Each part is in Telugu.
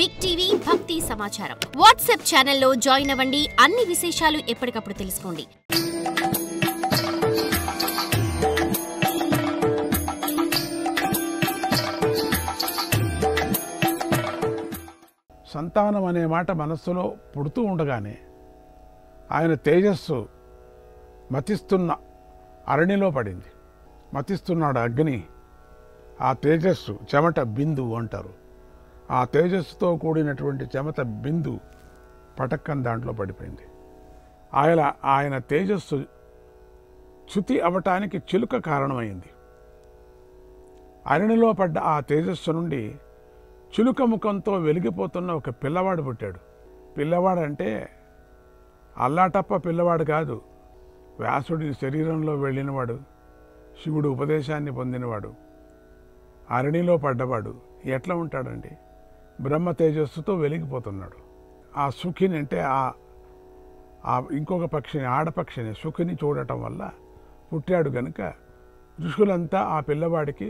బిగ్ టీవీ భక్తి సమాచారం వాట్సాప్ ఛానల్లో జాయిన్ అవ్వండి. అన్ని విశేషాలు ఎప్పటికప్పుడు తెలుసుకోండి. సంతానం అనే మాట మనస్సులో పుడుతూ ఉండగానే ఆయన తేజస్సు మతిస్తున్న అరణిలో పడింది. మతిస్తున్నాడు అగ్ని. ఆ తేజస్సు చెమట బిందువు అంటారు. ఆ తేజస్సుతో కూడినటువంటి చెమట బిందు పటక్కన దాంట్లో పడిపోయింది. ఆయన తేజస్సు చ్యుతి అవటానికి చిలుక కారణమైంది. అరణిలో పడ్డ ఆ తేజస్సు నుండి చిలుక ముఖంతో వెలిగిపోతున్న ఒక పిల్లవాడు పుట్టాడు. పిల్లవాడంటే అల్లాటప్ప పిల్లవాడు కాదు, వ్యాసుడి శరీరంలో వెళ్ళినవాడు, శివుడు ఉపదేశాన్ని పొందినవాడు, అరణిలో పడ్డవాడు. ఎట్లా ఉంటాడండి? బ్రహ్మ తేజస్సుతో వెలిగిపోతున్నాడు. ఆ సుఖిని అంటే ఆ ఇంకొక పక్షిని, ఆడపక్షిని సుఖిని చూడటం వల్ల పుట్టాడు గనుక ఋషులంతా ఆ పిల్లవాడికి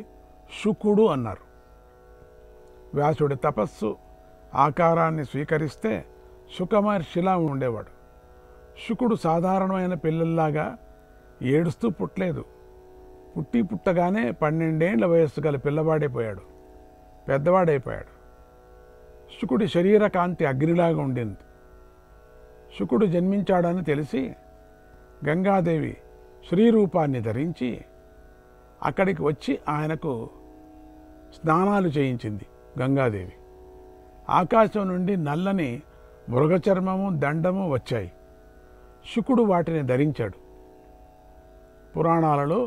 శుకుడు అన్నారు. వ్యాసుడి తపస్సు ఆకారాన్ని స్వీకరిస్తే శుకమహర్షిలా ఉండేవాడు. శుకుడు సాధారణమైన పిల్లల్లాగా ఏడుస్తూ పుట్టలేదు. పుట్టగానే 12 ఏళ్ల వయస్సు గల పిల్లవాడైపోయాడు, పెద్దవాడైపోయాడు. శుకుడి శరీర కాంతి అగ్నిలాగా ఉండింది. శుకుడు జన్మించాడని తెలిసి గంగాదేవి శ్రీరూపాన్ని ధరించి అక్కడికి వచ్చి ఆయనకు స్నానాలు చేయించింది. గంగాదేవి ఆకాశం నుండి నల్లని మృగచర్మము దండము వచ్చాయి. శుకుడు వాటిని ధరించాడు. పురాణాలలో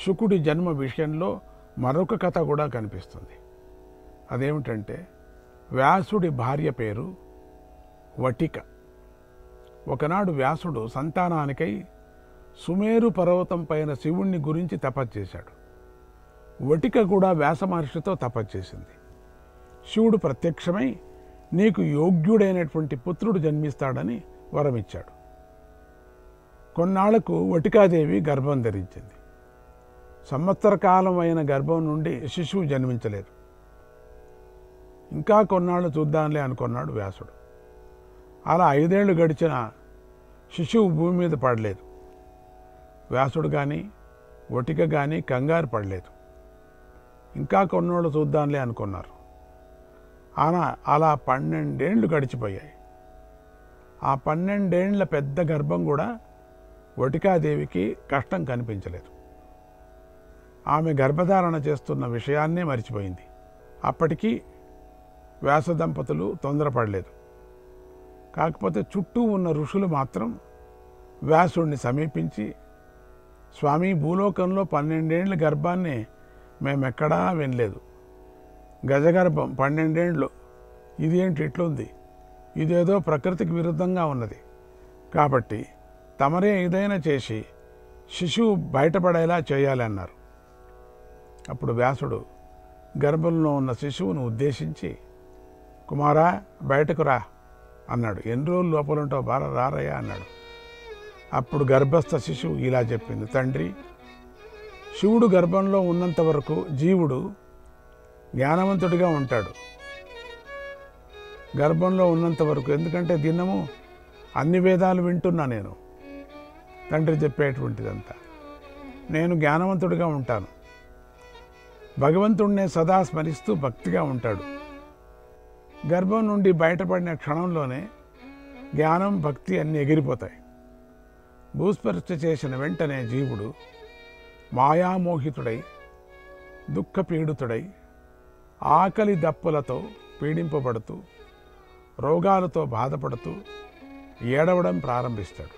శుకుడి జన్మ విషయంలో మరొక కథ కూడా కనిపిస్తుంది. అదేమిటంటే వ్యాసుడి భార్య పేరు వటిక. ఒకనాడు వ్యాసుడు సంతానానికై సుమేరు పర్వతం పైన శివుణ్ణి గురించి తపస్చేశాడు. వటిక కూడా వ్యాస మహర్షితో తపస్చేసింది. శివుడు ప్రత్యక్షమై నీకు యోగ్యుడైనటువంటి పుత్రుడు జన్మిస్తాడని వరమిచ్చాడు. కొన్నాళ్లకు వటికాదేవి గర్భం ధరించింది. సంవత్సర కాలం అయిన గర్భం నుండి శిశువు జన్మించలేదు. ఇంకా కొన్నాళ్ళు చూద్దాంలే అనుకున్నాడు వ్యాసుడు. అలా 5 ఏళ్లు గడిచిన శిశువు భూమి మీద పడలేదు. వ్యాసుడు కానీ వటిక కానీ కంగారు పడలేదు. ఇంకా కొన్నాళ్ళు చూద్దాంలే అనుకున్నారు. అలా 12 ఏళ్లు గడిచిపోయాయి. ఆ 12 ఏళ్ల పెద్ద గర్భం కూడా వటికాదేవికి కష్టం కనిపించలేదు. ఆమె గర్భధారణ చేస్తున్న విషయాన్నే మరిచిపోయింది. అప్పటికీ వ్యాస దంపతులు తొందరపడలేదు. కాకపోతే చుట్టూ ఉన్న ఋషులు మాత్రం వ్యాసుడిని సమీపించి, స్వామి, భూలోకంలో 12 ఏళ్ల గర్భాన్ని మేమెక్కడా వినలేదు. గజగర్భం 12 ఏళ్ళు, ఇదేంటి ఇట్లుంది? ఇదేదో ప్రకృతికి విరుద్ధంగా ఉన్నది. కాబట్టి తమరే ఏదైనా చేసి శిశువు బయటపడేలా చేయాలన్నారు. అప్పుడు వ్యాసుడు గర్భంలో ఉన్న శిశువును ఉద్దేశించి, కుమారా, బయటకు రా అన్నాడు. ఎన్ని రోజులు లోపల ఉంటావు, బాగా రారయ్యా అన్నాడు. అప్పుడు గర్భస్థ శిశువు ఇలా చెప్పింది, తండ్రి, శివుడు గర్భంలో ఉన్నంత వరకు జీవుడు జ్ఞానవంతుడిగా ఉంటాడు. గర్భంలో ఉన్నంత వరకు, ఎందుకంటే దినము అన్ని వేదాలు వింటున్నా నేను, తండ్రి చెప్పేటువంటిదంతా. నేను జ్ఞానవంతుడిగా ఉంటాను. భగవంతుడినే సదా స్మరిస్తూ భక్తిగా ఉంటాడు. గర్భం నుండి బయటపడిన క్షణంలోనే జ్ఞానం, భక్తి అన్నీ ఎగిరిపోతాయి. భూస్పర్శ చేసిన వెంటనే జీవుడు మాయామోహితుడై, దుఃఖపీడితుడై, ఆకలి దప్పులతో పీడింపబడుతూ, రోగాలతో బాధపడుతూ ఏడవడం ప్రారంభిస్తాడు.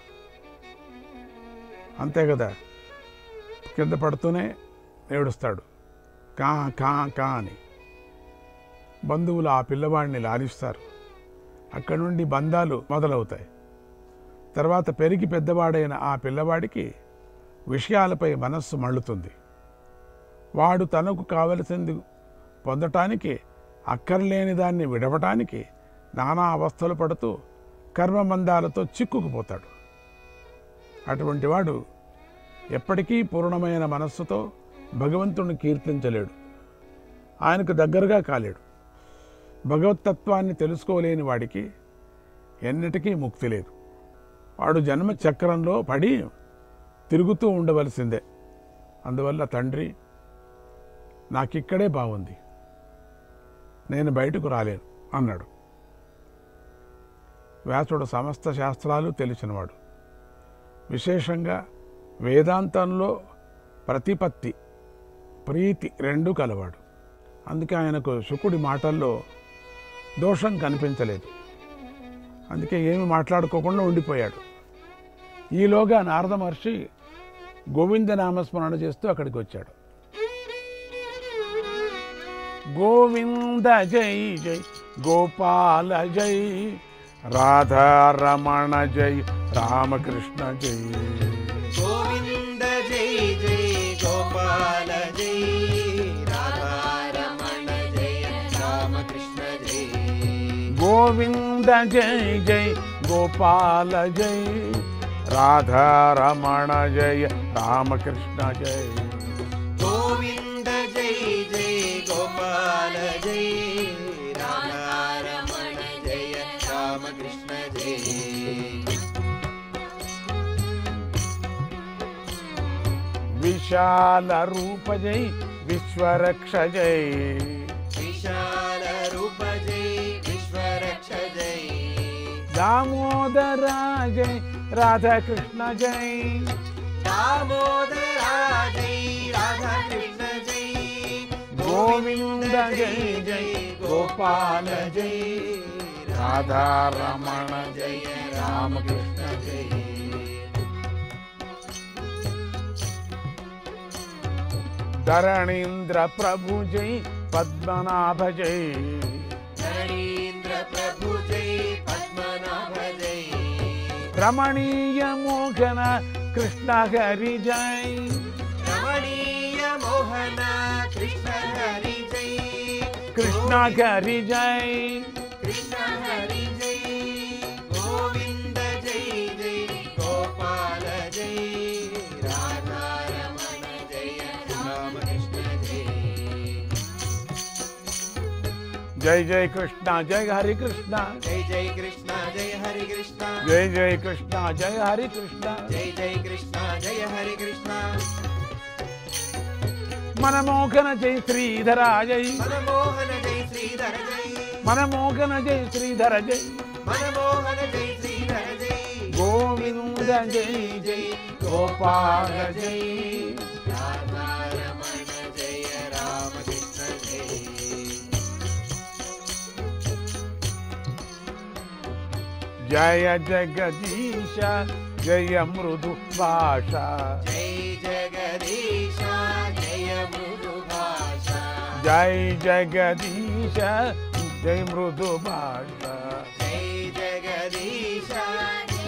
అంతే కదా, కింద పడుతూనే ఏడుస్తాడు, కా కా కా అని. బంధువులు ఆ పిల్లవాడిని లాలిస్తారు. అక్కడి నుండి బంధాలు మొదలవుతాయి. తర్వాత పెరిగి పెద్దవాడైన ఆ పిల్లవాడికి విషయాలపై మనస్సు మళ్ళుతుంది. వాడు తనకు కావలసింది పొందటానికి, అక్కర్లేని దాన్ని విడవటానికి నానా అవస్థలు పడుతూ కర్మబంధాలతో చిక్కుకుపోతాడు. అటువంటి వాడు ఎప్పటికీ పూర్ణమైన మనస్సుతో భగవంతుణ్ణి కీర్తించలేడు, ఆయనకు దగ్గరగా కాలేడు. భగవత్తత్వాన్ని తెలుసుకోలేని వాడికి ఎన్నటికీ ముక్తి లేదు. వాడు జన్మ చక్రంలో పడి తిరుగుతూ ఉండవలసిందే. అందువల్ల తండ్రి, నాకిక్కడే బాగుంది, నేను బయటకు రాలేను అన్నాడు. వ్యాసుడు సమస్త శాస్త్రాలు తెలిసినవాడు. విశేషంగా వేదాంతంలో ప్రతిపత్తి, ప్రీతి రెండూ కలవాడు. అందుకే ఆయనకు శుకుడి మాటల్లో దోషం కనిపించలేదు. అందుకే ఏమి మాట్లాడుకోకుండా ఉండిపోయాడు. ఈలోగా నారద మహర్షి గోవింద నామస్మరణ చేస్తూ అక్కడికి వచ్చాడు. గోవింద జై జై గోపాల జై, రాధారమణ జై రామకృష్ణ జై. గోవింద జై జై గోపాల జై, రాధారమణ జై రామకృష్ణ జై. గోవింద జై జై గోపాల జై, రాధారమణ జయ రామకృష్ణ జై. గోవింద జై జై గోపాల జై, రాధారమణ జయ రామకృష్ణ జై. విశాల రూప జై విశ్వరక్ష జై. విశాల రూప జై విశ్వరక్ష జై. దామోదర జై రాధాకృష్ణ జై. దామోదర జై రాధాకృష్ణ జై. గోవింద జై జై గోపాల జై, రాధారమణ జయ రామకృష్ణ జై. ధరణీంద్ర ప్రభు జై పద్మనాభ జై. ధరణీంద్ర ప్రభు జై పద్మనాభ జై. రమణీయ మోహన కృష్ణ హరి జై. రమణీయ మోహన కృష్ణ హరి జై. కృష్ణ హరి జై. కృష్ణ హరి జై. గోవింద జై జై గోపాల జై, రాధారమణ జయ రామకృష్ణ జై. జై జై కృష్ణ జై హరి కృష్ణ. జై జై కృష్ణ జయ హరి కృష్ణ. జై జై కృష్ణ జై హరి కృష్ణ. జై జై కృష్ణ జయ హరి కృష్ణ. మనమోహన జై శ్రీధర జై. మనమోహన జై శ్రీధర జై. మనమోహన జై శ్రీధర జై. మనమోహన జై శ్రీధర జై. గోవింద జై జై గోపాల జై. రాధారమణ జయ రామకృష్ణ జై. జయ జగదీశ జయ మృదు భాష. జై జగదీశ జయ మృదు భాష. జై జగదీశ జయ మృదు భాష. జై జగదీశ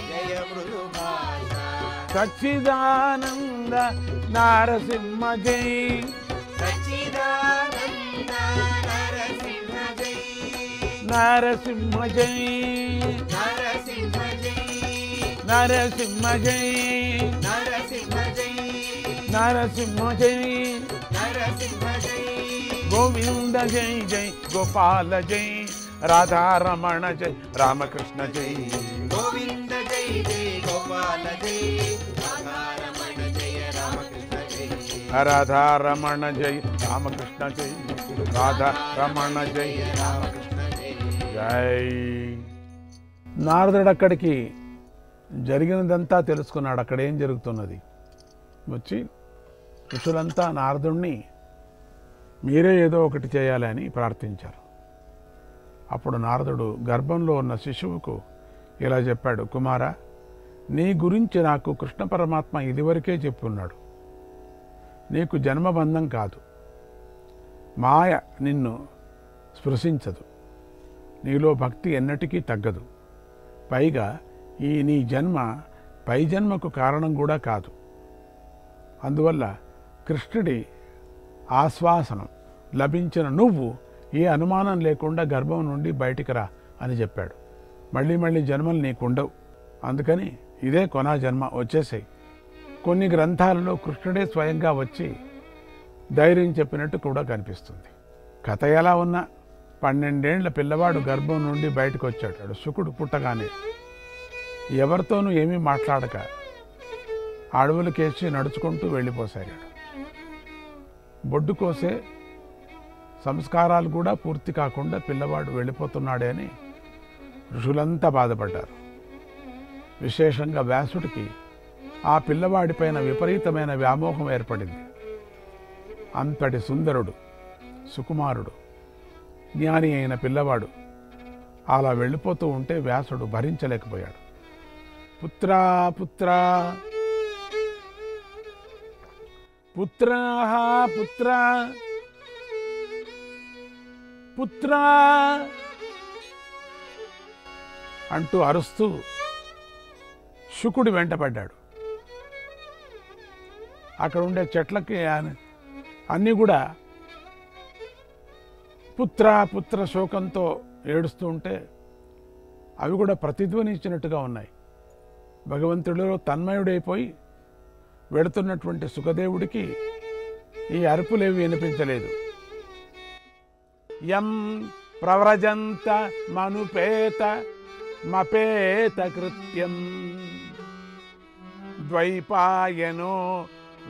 జయ మృదు భాష. సచ్చిదానంద నారసింహ జై. సచ్చిదానంద నరసింహ జై. నరసింహ జై. నరసింహ జై. నరసింహ జై. నరసింహ జై. నరసింహ జై. నరసింహ జై. గోవింద జై జై గోపాల జై, రాధారమణ జై రామకృష్ణ జై. గోవింద జై జై గోపాల జై, రాధారమణ జయ రామకృష్ణ జై. రాధారమణ జై రామకృష్ణ జై. రాధారమణ జై రామకృష్ణ జై. జై. నారదుడు అక్కడికి జరిగినదంతా తెలుసుకున్నాడు. అక్కడ ఏం జరుగుతున్నది వచ్చి ఋషులంతా నారదుణ్ణి మీరే ఏదో ఒకటి చేయాలని ప్రార్థించారు. అప్పుడు నారదుడు గర్భంలో ఉన్న శిశువుకు ఇలా చెప్పాడు, కుమారా, నీ గురించి నాకు కృష్ణ పరమాత్మ ఇదివరకే చెప్పున్నాడు. నీకు జన్మబంధం కాదు, మాయ నిన్ను స్పృశించదు, నీలో భక్తి ఎన్నటికీ తగ్గదు. పైగా ఈ నీ జన్మ పై జన్మకు కారణం కూడా కాదు. అందువల్ల కృష్ణుడి ఆశ్వాసనం లభించిన నువ్వు ఏ అనుమానం లేకుండా గర్భం నుండి బయటికి రా అని చెప్పాడు. మళ్ళీ మళ్ళీ జన్మలు నీకుండవు, అందుకని ఇదే కొనా జన్మ, వచ్చేసాయి. కొన్ని గ్రంథాలలో కృష్ణుడే స్వయంగా వచ్చి ధైర్యం చెప్పినట్టు కూడా కనిపిస్తుంది. కథ ఎలా ఉన్నా 12 పిల్లవాడు గర్భం నుండి బయటకు వచ్చాడు. శుకుడు పుట్టగానే ఎవరితోనూ ఏమీ మాట్లాడక అడవులకేసి నడుచుకుంటూ వెళ్ళిపోసాగాడు. బొడ్డు కోసే సంస్కారాలు కూడా పూర్తి కాకుండా పిల్లవాడు వెళ్ళిపోతున్నాడే అని ఋషులంతా బాధపడ్డారు. విశేషంగా వ్యాసుడికి ఆ పిల్లవాడిపైన విపరీతమైన వ్యామోహం ఏర్పడింది. అంతటి సుందరుడు, సుకుమారుడు, జ్ఞాని అయిన పిల్లవాడు అలా వెళ్ళిపోతూ ఉంటే వ్యాసుడు భరించలేకపోయాడు. పుత్రా పుత్రా పుత్రా పుత్రా పుత్రా అంటూ అరుస్తూ శుకుడి వెంటపడ్డాడు. అక్కడ ఉండే చెట్లకి అన్నీ కూడా పుత్ర పుత్ర శోకంతో ఏడుస్తూ ఉంటే అవి కూడా ప్రతిధ్వనించినట్టుగా ఉన్నాయి. భగవంతుడిలో తన్మయుడైపోయి వెడుతున్నటువంటి సుఖదేవుడికి ఈ అరుపులేవి వినిపించలేదు. యం ప్రవ్రజంత మనుపేత మపేత కృత్యం ద్వైపాయనో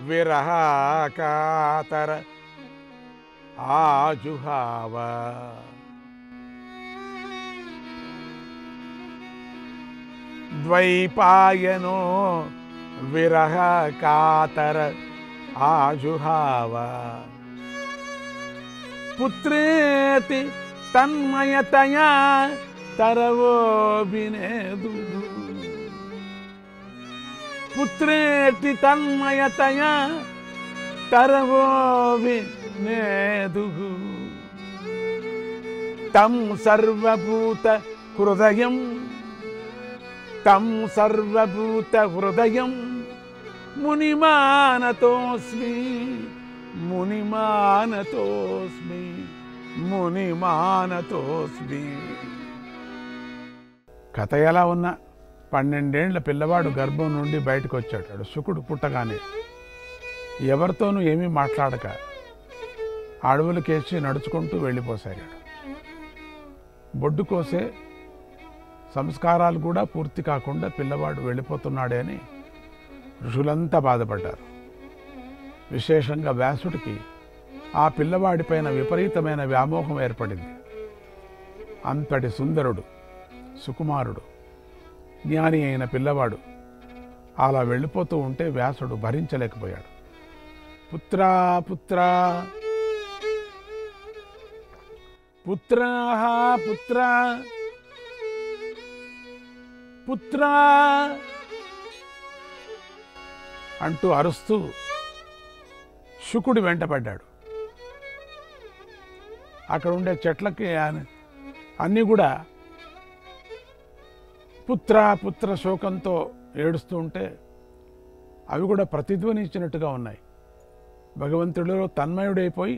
విరహాకాతర ఆజుహావ. ద్వైపాయనో విరహకాతర ఆజుహావ. పుత్రేతి తన్మయతయా తరవో వినేదు. పుత్రేతి తన్మయతయా తరవో వినేదు. తం సర్వభూత హృదయం తం సర్వభూత హృదయం మునిమానతోస్మి మునిమానతోస్మి మునిమానతోస్మి. కథ ఎలా ఉన్నా 12 పిల్లవాడు గర్భం నుండి బయటకు వచ్చాడు. శుకుడు పుట్టగానే ఎవరితోనూ ఏమీ మాట్లాడక అడవులకేసి నడుచుకుంటూ వెళ్ళిపోసాగాడు. బొడ్డు కోసే సంస్కారాలు కూడా పూర్తి కాకుండా పిల్లవాడు వెళ్ళిపోతున్నాడే అని ఋషులంతా బాధపడ్డారు. విశేషంగా వ్యాసుడికి ఆ పిల్లవాడిపైన విపరీతమైన వ్యామోహం ఏర్పడింది. అంతటి సుందరుడు, సుకుమారుడు, జ్ఞాని అయిన పిల్లవాడు అలా వెళ్ళిపోతూ ఉంటే వ్యాసుడు భరించలేకపోయాడు. పుత్రా పుత్రా పుత్రా పుత్రా పుత్రా అంటూ అరుస్తూ శుకుడి వెంటపడ్డాడు. అక్కడ ఉండే చెట్లకి అన్నీ కూడా పుత్ర పుత్ర శోకంతో ఏడుస్తూ ఉంటే అవి కూడా ప్రతిధ్వనించినట్టుగా ఉన్నాయి. భగవంతుడిలో తన్మయుడైపోయి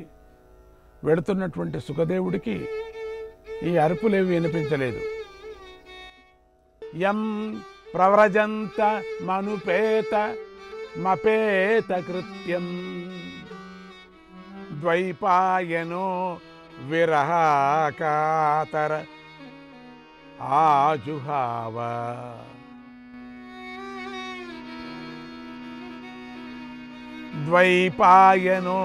వెడుతున్నటువంటి సుఖదేవుడికి ఈ అరుపులేవి వినిపించలేదు. యం ప్రవ్రజంత మనుపేత మపేత కృత్యం ద్వైపాయనో విరహాకాతర ఆజుహావ. ద్వైపాయనో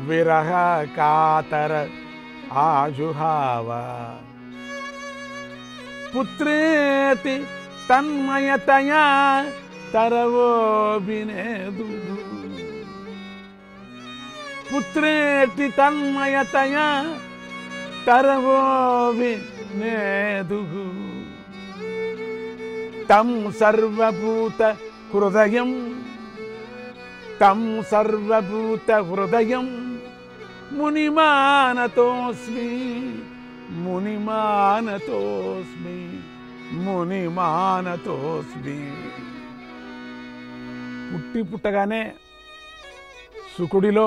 విరహకాతర ఆజుహావ. పుత్రేతి తన్మయతయా తరవో వినేదు. పుత్రేతి తన్మయతయా తరవో వినేదు. తం సర్వభూత హృదయం తం సర్వభూత హృదయం మునిమానతోస్మి మునిమానతోస్మి మునిమానతోస్మి. పుట్టగానే శుకుడిలో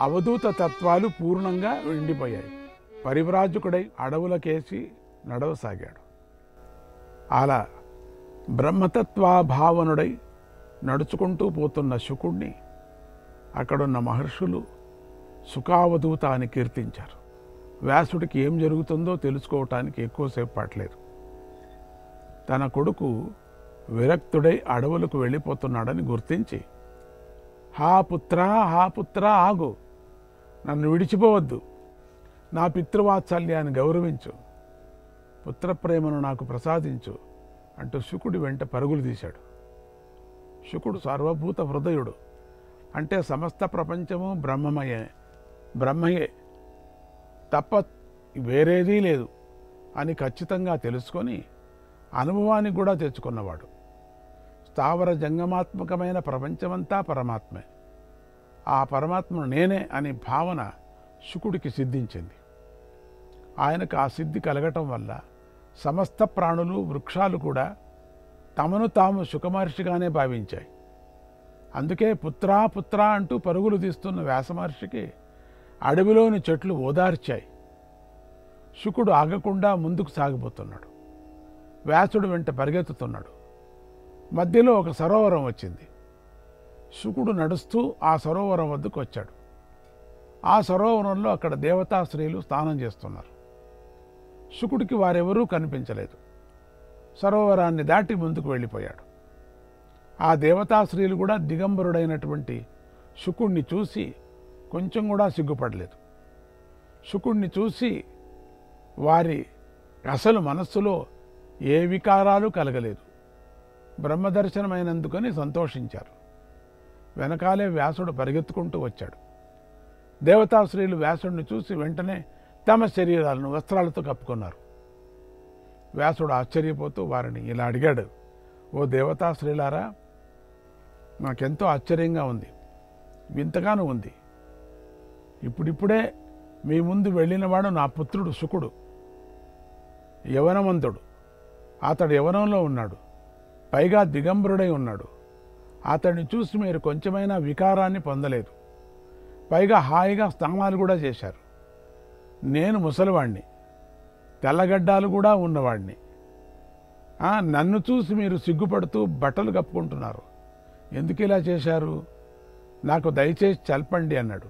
అవధూత తత్వాలు పూర్ణంగా ఎండిపోయాయి. పరివ్రాజకుడై అడవులకేసి నడవసాగాడు. అలా బ్రహ్మతత్వాభావనుడై నడుచుకుంటూ పోతున్న శుకుడిని అక్కడున్న మహర్షులు సుఖావధూత అని కీర్తించారు. వ్యాసుడికి ఏం జరుగుతుందో తెలుసుకోవటానికి ఎక్కువసేపు పట్టలేదు. తన కొడుకు విరక్తుడై అడవులకు వెళ్ళిపోతున్నాడని గుర్తించి, హా పుత్ర ఆగు, నన్ను విడిచిపోవద్దు, నా పితృవాత్సల్యాన్ని గౌరవించు, పుత్రప్రేమను నాకు ప్రసాదించు అంటూ శుకుడి వెంట పరుగులు తీశాడు. శుకుడు సర్వభూత హృదయుడు, అంటే సమస్త ప్రపంచము బ్రహ్మయే తప్ప వేరేదీ లేదు అని ఖచ్చితంగా తెలుసుకొని అనుభవానికి కూడా తెచ్చుకున్నవాడు. స్థావర జంగమాత్మకమైన ప్రపంచమంతా పరమాత్మే, ఆ పరమాత్మను నేనే అనే భావన శుకుడికి సిద్ధించింది. ఆయనకు ఆ సిద్ధి కలగటం వల్ల సమస్త ప్రాణులు, వృక్షాలు కూడా తమను తాము శుకమహర్షిగానే భావించాయి. అందుకే పుత్రా అంటూ పరుగులు తీస్తున్న వ్యాసమహర్షికి అడవిలోని చెట్లు ఓదార్చాయి. శుకుడు ఆగకుండా ముందుకు సాగిపోతున్నాడు. వ్యాసుడు వెంట పరిగెత్తుతున్నాడు. మధ్యలో ఒక సరోవరం వచ్చింది. శుకుడు నడుస్తూ ఆ సరోవరం వద్దకు వచ్చాడు. ఆ సరోవరంలో అక్కడ దేవతా స్త్రీలు స్నానం చేస్తున్నారు. శుకుడికి వారెవరూ కనిపించలేదు. సరోవరాన్ని దాటి ముందుకు వెళ్ళిపోయాడు. ఆ దేవతా స్త్రీలు కూడా దిగంబరుడైనటువంటి శుకుడిని చూసి కొంచెం కూడా సిగ్గుపడలేదు. శుకుడిని చూసి వారి అసలు మనస్సులో ఏ వికారాలు కలగలేదు. బ్రహ్మదర్శనమైనందుకని సంతోషించారు. వెనకాలే వ్యాసుడు పరిగెత్తుకుంటూ వచ్చాడు. దేవతా స్త్రీలు వ్యాసుడిని చూసి వెంటనే తమ శరీరాలను వస్త్రాలతో కప్పుకున్నారు. వ్యాసుడు ఆశ్చర్యపోతూ వారిని ఇలా అడిగాడు, ఓ దేవతా స్త్రీలారా, నాకెంతో ఆశ్చర్యంగా ఉంది, వింతగానూ ఉంది. ఇప్పుడిప్పుడే మీ ముందు వెళ్ళినవాడు నా పుత్రుడు శుకుడు, యవనవంతుడు. అతడు యవనంలో ఉన్నాడు, పైగా దిగంబరుడై ఉన్నాడు. అతడిని చూసి మీరు కొంచెమైనా వికారాన్ని పొందలేదు. పైగా హాయిగా స్నానాలు కూడా చేశారు. నేను ముసలివాణ్ణి, తెల్లగడ్డాలు కూడా ఉన్నవాడిని. నన్ను చూసి మీరు సిగ్గుపడుతూ బట్టలు కప్పుకుంటున్నారు. ఎందుకు ఇలా చేశారు? నాకు దయచేసి చల్పండి అన్నాడు.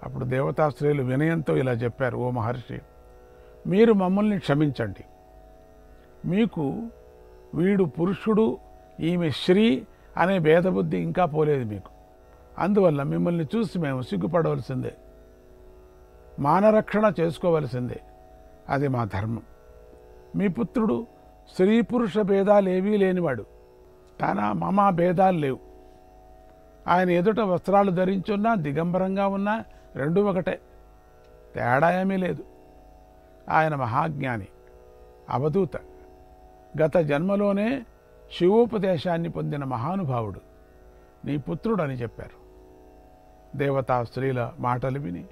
అప్పుడు దేవతా స్త్రీలు వినయంతో ఇలా చెప్పారు, ఓ మహర్షి, మీరు మమ్మల్ని క్షమించండి. మీకు వీడు పురుషుడు, ఈమె స్త్రీ అనే భేదబుద్ధి ఇంకా పోలేదు మీకు. అందువల్ల మిమ్మల్ని చూసి మేము సిగ్గుపడవలసిందే, మానరక్షణ చేసుకోవలసిందే. అది మా ధర్మం. మీ పుత్రుడు స్త్రీ పురుష భేదాలు ఏవీ లేనివాడు, తన మమ భేదాలు లేవు. ఆయన ఎదుట వస్త్రాలు ధరించున్నా దిగంబరంగా ఉన్నా రెండూ ఒకటే, తేడా ఏమీ లేదు. ఆయన మహాజ్ఞాని, అవధూత, గత జన్మలోనే శివోపదేశాన్ని పొందిన మహానుభావుడు, నీ పుత్రుడని చెప్పారు. దేవతా స్త్రీల మాటలు విని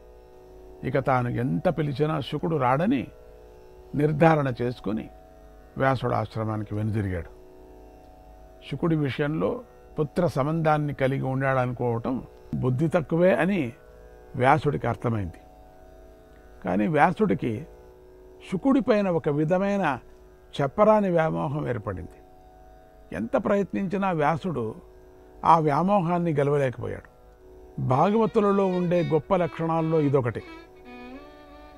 ఇక తాను ఎంత పిలిచినా శుకుడు రాడని నిర్ధారణ చేసుకుని వ్యాసుడు ఆశ్రమానికి వెనుదిరిగాడు. శుకుడి విషయంలో పుత్ర సంబంధాన్ని కలిగి ఉండాలనుకోవటం బుద్ధి తక్కువే అని వ్యాసుడికి అర్థమైంది. కానీ వ్యాసుడికి శుకుడిపైన ఒక విధమైన చెప్పరాని వ్యామోహం ఏర్పడింది. ఎంత ప్రయత్నించినా వ్యాసుడు ఆ వ్యామోహాన్ని గెలవలేకపోయాడు. భాగవతులలో ఉండే గొప్ప లక్షణాల్లో ఇదొకటి.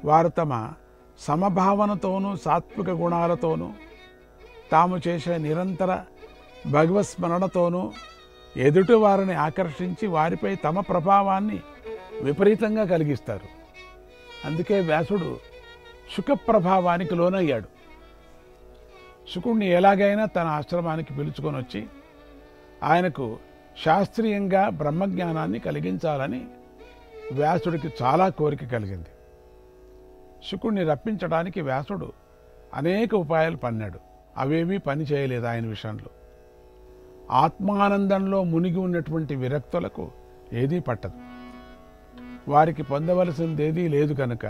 వారు తమ సమభావనతోనూ సాత్విక గుణాలతోనూ తాము చేసే నిరంతర భగవత్స్మరణతోనూ ఎదుటి వారిని ఆకర్షించి వారిపై తమ ప్రభావాన్ని విపరీతంగా కలిగిస్తారు. అందుకే వ్యాసుడు శుక ప్రభావానికి లోనయ్యాడు. శుకుడిని ఎలాగైనా తన ఆశ్రమానికి పిలుచుకొని వచ్చి ఆయనకు శాస్త్రీయంగా బ్రహ్మజ్ఞానాన్ని కలిగించాలని వ్యాసుడికి చాలా కోరిక కలిగింది. శుకుడిని రప్పించడానికి వ్యాసుడు అనేక ఉపాయాలు పన్నాడు. అవేమీ పని చేయలేదు ఆయన విషయంలో. ఆత్మానందంలో మునిగి ఉన్నటువంటి విరక్తులకు ఏదీ పట్టదు. వారికి పొందవలసిందేదీ లేదు కనుక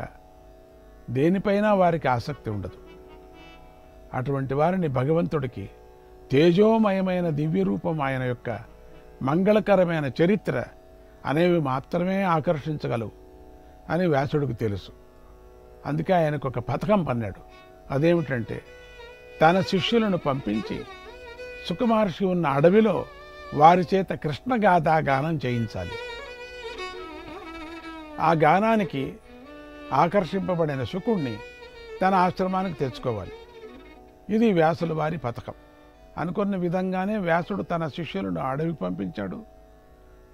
దేనిపైనా వారికి ఆసక్తి ఉండదు. అటువంటి వారిని భగవంతుడికి తేజోమయమైన దివ్యరూపం, ఆయన యొక్క మంగళకరమైన చరిత్ర అనేవి మాత్రమే ఆకర్షించగలవు అని వ్యాసుడికి తెలుసు. అందుకే ఆయనకు ఒక పథకం పన్నాడు. అదేమిటంటే తన శిష్యులను పంపించి సుఖమహర్షి ఉన్న అడవిలో వారి చేత కృష్ణగాథా గానం చేయించాలి. ఆ గానానికి ఆకర్షింపబడిన శుకుణ్ణి తన ఆశ్రమానికి తెచ్చుకోవాలి. ఇది వ్యాసుల వారి పథకం. అనుకున్న విధంగానే వ్యాసుడు తన శిష్యులను అడవికి పంపించాడు.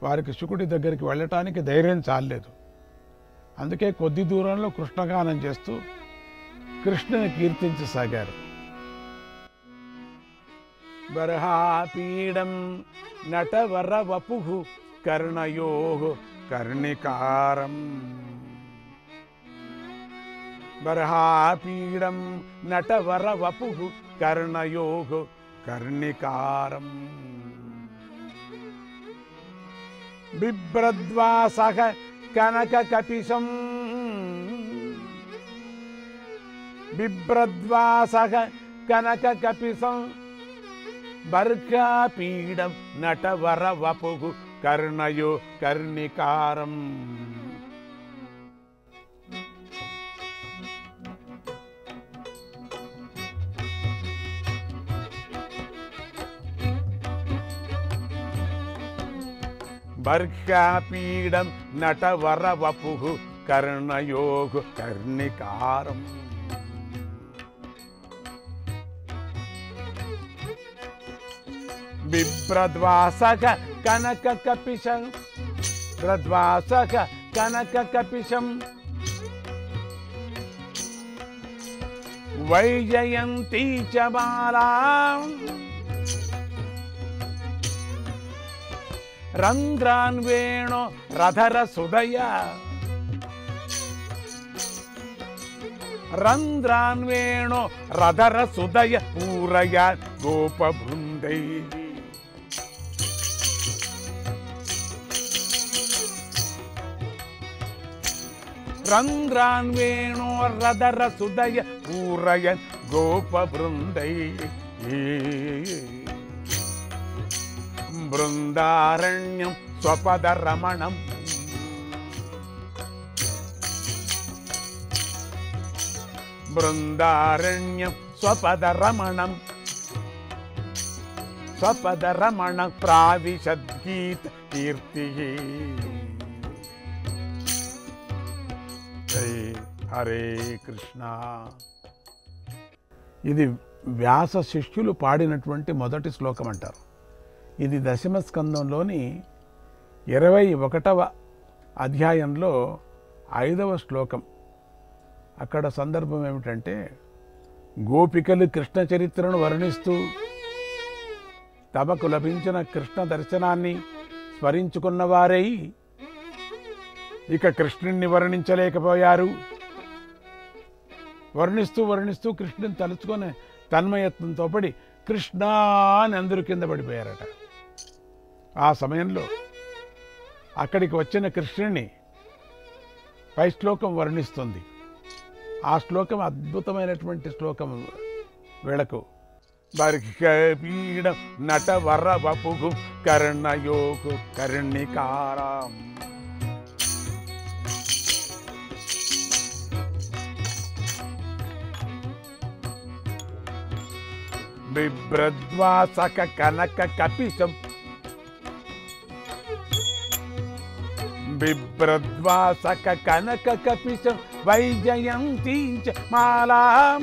వారికి శుకుడి దగ్గరికి వెళ్ళటానికి ధైర్యం చాలలేదు. అందుకే కొద్ది దూరంలో కృష్ణగానం చేస్తూ కృష్ణుని కీర్తించసాగారు. బర్హాపీడం నటవర వపుః కర్ణయోః కర్ణికారం. బర్హాపీడం నటవర వపుః కర్ణయోః కర్ణికారం. బిభ్రద్వాసః కనకకపిశం. బిభ్రద్వాసః కనకకపిశం. బర్హాపీడం నటవర వపుః కర్ణయో కర్ణికారం. బర్హాపీడం నటవర వపుః కర్ణయోః కర్ణికారం. బిభ్రద్వాసః కనకకపిశం. భ్రద్వాసః కనకకపిశం. వైజయంతీ చ మాలాం. రంధ్రాన్వేణో రధరసుదయ. రంధ్రాన్వేణో రధరసుదయ పూరయ గోపబృందై. రంధ్రాన్వేణో రధరసుదయ పూరయ గోపబృందై. బృందారణ్యం స్వపదరమణం. బృందారణ్యం స్వపదరమణం. స్వపదరమణ ప్రావిశద్గీత కీర్తి. జై హరే కృష్ణ. ఇది వ్యాస శిష్యులు పాడినటువంటి మొదటి శ్లోకం అంటారు. ఇది దశమ స్కందంలోని 21వ అధ్యాయంలో 5వ శ్లోకం. అక్కడ సందర్భం ఏమిటంటే, గోపికలు కృష్ణ చరిత్రను వర్ణిస్తూ తమకు లభించిన కృష్ణ దర్శనాన్ని స్మరించుకున్నవారై ఇక కృష్ణుణ్ణి వర్ణించలేకపోయారు. వర్ణిస్తూ వర్ణిస్తూ కృష్ణుని తలుచుకొని తన్మయత్వంతో పడి కృష్ణ అని అందరూ కింద పడిపోయారట. ఆ సమయంలో అక్కడికి వచ్చిన కృష్ణుని పై శ్లోకం వర్ణిస్తుంది. ఆ శ్లోకం అద్భుతమైనటువంటి శ్లోకం. వీళ్ళకు బర్హపీడం నటవర వపుః కర్ణయోః కర్ణికారం. బిభ్రద్వాసక కనక కపిశం. బిభ్రద్వాసక కనక కపిశం వైజయంతీ చ మాలాం.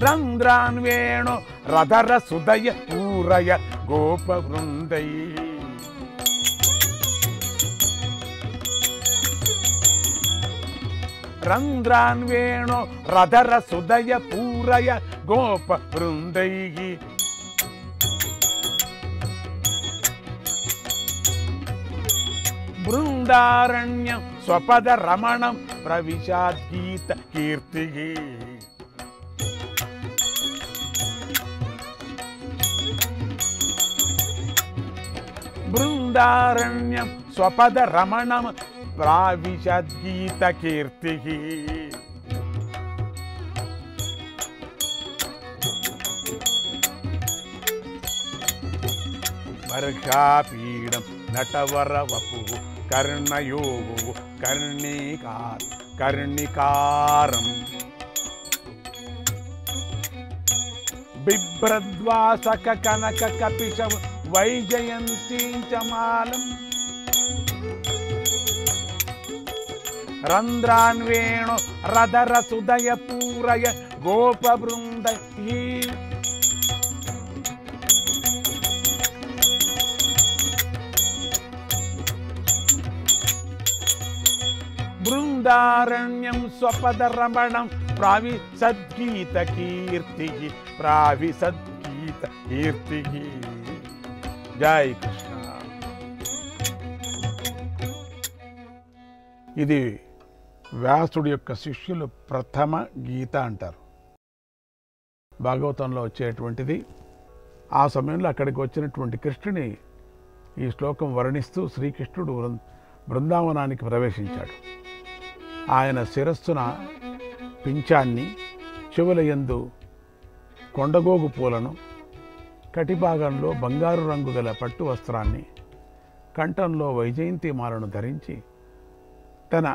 రంధ్రాన్వేణో రధరసుదయ పూరయ గోపవృందై. రంధ్రాన్వేణో రధరసుదయ పూరయ గోపవృందై. బృందారణ్యం స్వపద రమణం ప్రవిశాద్గీత కీర్తి. బృందారణ్యం స్వపద రమణం ప్రావిశద్గీత కీర్తి. బర్హాపీడం నటవర వపుః కర్ణయోః కర్ణికారం. బిభ్రద్వాసక కనక కపిశం వైజయంతీం చ మాలం రంధ్రాన్వేణు రధర సుదయ పూరయ గోప బృందై బృందారణ్యం స్వపద రమణం ప్రావిసద్గీత కీర్తి ప్రావిసద్గీత కీర్తి. జై కృష్ణ. ఇది వ్యాసుడి యొక్క శిష్యులు ప్రథమ గీత అంటారు. భాగవతంలో వచ్చేటువంటిది. ఆ సమయంలో అక్కడికి వచ్చినటువంటి కృష్ణుని ఈ శ్లోకం వర్ణిస్తూ శ్రీకృష్ణుడు బృందావనానికి ప్రవేశించాడు. ఆయన శిరస్సున పింఛాన్ని, చెవుల యందు కొండగోగు పూలను, కటిభాగంలో బంగారు రంగు గల పట్టు వస్త్రాన్ని, కంఠంలో వైజయంతి మాలను ధరించి తన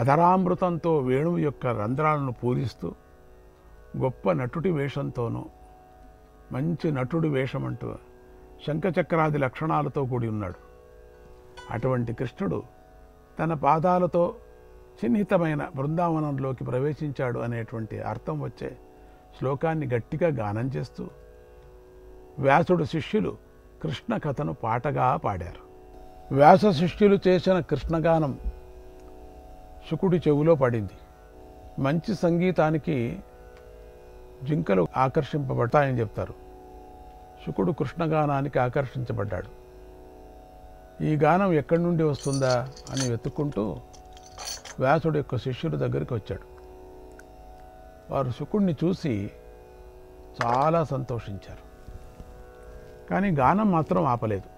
అధరామృతంతో వేణువు యొక్క రంధ్రాలను పూరిస్తూ గొప్ప నటుడి వేషంతోనూ, మంచి నటుడి వేషమంటూ శంఖచక్రాది లక్షణాలతో కూడి ఉన్నాడు. అటువంటి కృష్ణుడు తన పాదాలతో చిహ్నితమైన బృందావనంలోకి ప్రవేశించాడు అనేటువంటి అర్థం వచ్చే శ్లోకాన్ని గట్టిగా గానం చేస్తూ వ్యాసుడు శిష్యులు కృష్ణ కథను పాటగా పాడారు. వ్యాస శిష్యులు చేసిన కృష్ణగానం శుకుడి చెవిలో పడింది. మంచి సంగీతానికి జింకలు ఆకర్షింపబడతాయని చెప్తారు. శుకుడు కృష్ణగానానికి ఆకర్షించబడ్డాడు. ఈ గానం ఎక్కడి నుండి వస్తుందా అని వెతుక్కుంటూ వ్యాసుడి యొక్క శిష్యుల దగ్గరికి వచ్చాడు. వారు శుకుడిని చూసి చాలా సంతోషించారు. కానీ గానం మాత్రం ఆపలేదు.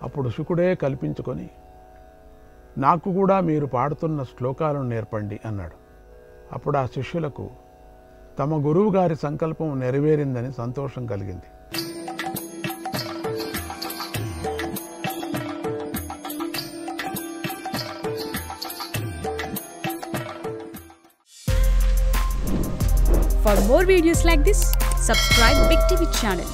అప్పుడు శుకుడే కల్పించుకొని, నాకు కూడా మీరు పాడుతున్న శ్లోకాలను నేర్పండి అన్నాడు. అప్పుడు ఆ శిష్యులకు తమ గురువు గారి సంకల్పం నెరవేరిందని సంతోషం కలిగింది. For more videos like this, subscribe Big TV channel.